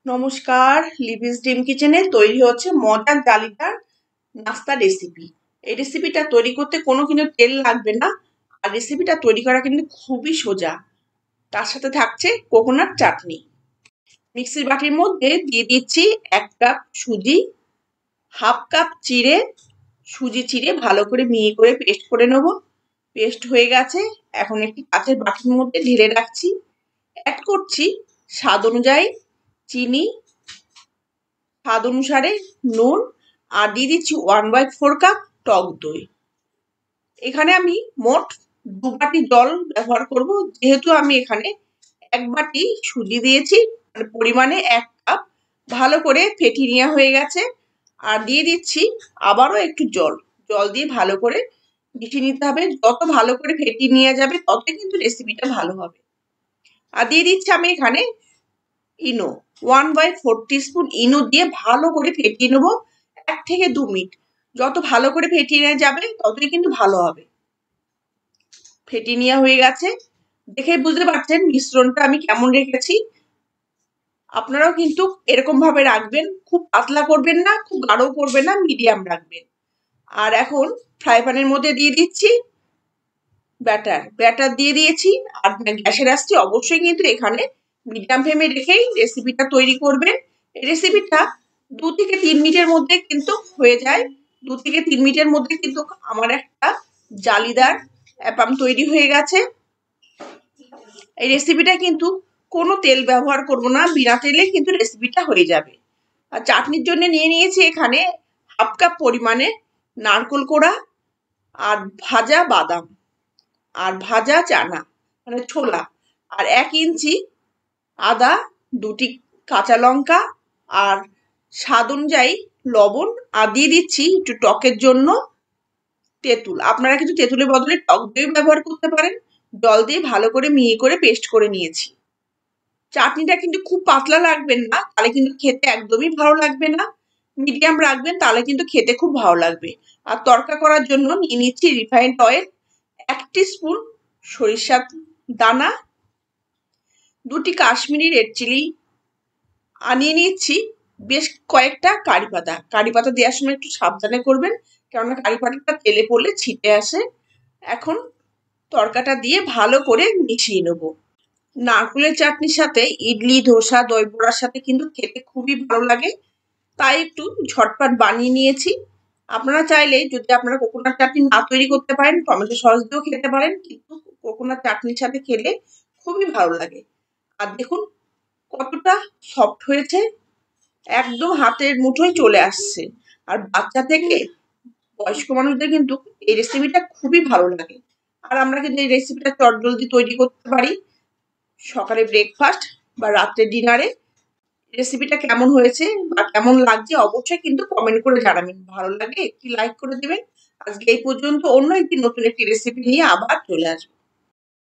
নমস্কার, Levi's dream কিচেনে তৈরি হচ্ছে মজার জালিদার নাস্তা রেসিপি। এই রেসিপিটা তৈরি করতে কোনো কিন্তু তেল লাগবে না, আর রেসিপিটা তৈরি করা কিন্তু খুবই সোজা। তার সাথে থাকছে কোকোনাট চাটনি। মিক্সির বাটির মধ্যে দিয়ে দিচ্ছি 1 কাপ সুজি, হাফ কাপ সুজি চিড়ে ভালো করে মিহি করে পেস্ট করে নেব। পেস্ট হয়ে গেছে, এখন একটি কাঁচের বাটির মধ্যে ঢেলে রাখছি। অ্যাড করছি স্বাদ অনুযায়ী চিনি, স্বাদ অনুসারে নুন, আর দিয়ে দিচ্ছি 1/4 কাপ টক দই। এখানে আমি মোট 2 বাটি জল ব্যবহার করব, যেহেতু আমি এখানে 1 বাটি সুজি দিয়েছি, পরিমাণে 1 কাপ। ভালো করে ফেটিয়ে নেওয়া হয়ে গেছে, আর দিয়ে দিচ্ছি আবারও একটু জল দিয়ে ভালো করে মিশিয়ে নিতে হবে। যত ভালো করে ফেটিয়ে নেওয়া যাবে ততই কিন্তু রেসিপিটা ভালো হবে। আর দিয়ে দিচ্ছি আমি এখানে ইনো, 1/4 টিস্পুন ইনো দিয়ে ভালো করে ফেটিয়ে নেবো 1 থেকে 2 মিনিট। যত ভালো করে ফেটিয়ে নেওয়া যাবে ততই কিন্তু ভালো হবে। ফেটিয়ে নেওয়া হয়ে গেছে, দেখে বুঝতে পারছেন মিশ্রণটা আমি কেমন রেখেছি। আপনারাও কিন্তু এরকম ভাবে রাখবেন, খুব পাতলা করবেন না, খুব গাঢ় করবেন না, মিডিয়াম রাখবেন। আর এখন ফ্রাই প্যানের মধ্যে দিয়ে দিচ্ছি ব্যাটার দিয়ে দিয়েছি। আর গ্যাসের আঁচটি অবশ্যই কিন্তু এখানে মিডিয়াম ফ্লেমে রেখেই রেসিপিটা তৈরি করবেন। এই রেসিপিটা 2 থেকে 3 মিনিটের মধ্যে কিন্তু হয়ে যায়। 2 থেকে 3 মিনিটের মধ্যে কিন্তু আমার একটা জালিদার অ্যাপাম তৈরি হয়ে গেছে। এই রেসিপিটা কিন্তু কোনো তেল ব্যবহার করব না, বিনা তেলে কিন্তু রেসিপিটা হয়ে যাবে। আর চাটনির জন্য নিয়ে নিয়েছি এখানে হাফ কাপ পরিমাণে নারকেল কোড়া, আর ভাজা বাদাম, আর ভাজা চানা মানে ছোলা, আর 1 ইঞ্চি আদা, 2টি কাঁচা লঙ্কা, আর স্বাদ অনুযায়ী লবণ, আর দিয়ে দিচ্ছি একটু টকের জন্য তেঁতুল। আপনারা কিন্তু তেঁতুলের বদলে টক দই ব্যবহার করতে পারেন। জল দিয়ে ভালো করে মিহি করে পেস্ট করে নিয়েছি। চাটনিটা কিন্তু খুব পাতলা রাখবেন না, তাহলে কিন্তু খেতে একদমই ভালো লাগবে না। মিডিয়াম রাখবেন, তাহলে কিন্তু খেতে খুব ভালো লাগবে। আর তড়কা করার জন্য নিয়ে নিচ্ছি রিফাইন্ড অয়েল, 1 টিস্পুন সরিষার দানা, 2টি কাশ্মীরি রেড চিলি, আনিয়ে নিচ্ছি বেশ কয়েকটা কারি পাতা। কারি পাতা দেওয়ার সময় একটু সাবধানে করবেন, কেননা কারি পাতাটা তেলে পড়লে ছিটে আসে। এখন তড়কাটা দিয়ে ভালো করে মিশিয়ে নেব। নারকেলের চাটনির সাথে ইডলি, ধোসা, দই বড়ার সাথে কিন্তু খেতে খুবই ভালো লাগে, তাই একটু ঝটপট বানিয়ে নিয়েছি। আপনারা চাইলে যদি আপনারা কোকোনাট চাটনি না তৈরি করতে পারেন, টমেটো সস দিয়েও খেতে পারেন, কিন্তু কোকোনাট চাটনির সাথে খেলে খুবই ভালো লাগে। আর দেখুন কতটা সফট হয়েছে, একদম হাতের মুঠোয় চলে আসছে। আর বাচ্চা থেকে বয়স্ক মানুষদের কিন্তু এই রেসিপিটা খুবই ভালো লাগে। আর আমরা কিন্তু এই রেসিপিটা চটজলদি তৈরি করতে পারি সকালে ব্রেকফাস্ট বা রাত্রে ডিনারে। রেসিপিটা কেমন হয়েছে বা কেমন লাগছে অবশ্যই কিন্তু কমেন্ট করে জানাবেন। ভালো লাগে একটি লাইক করে দিবেন। আজকে এই পর্যন্ত, অন্য একটি নতুন একটি রেসিপি নিয়ে আবার চলে আসবো।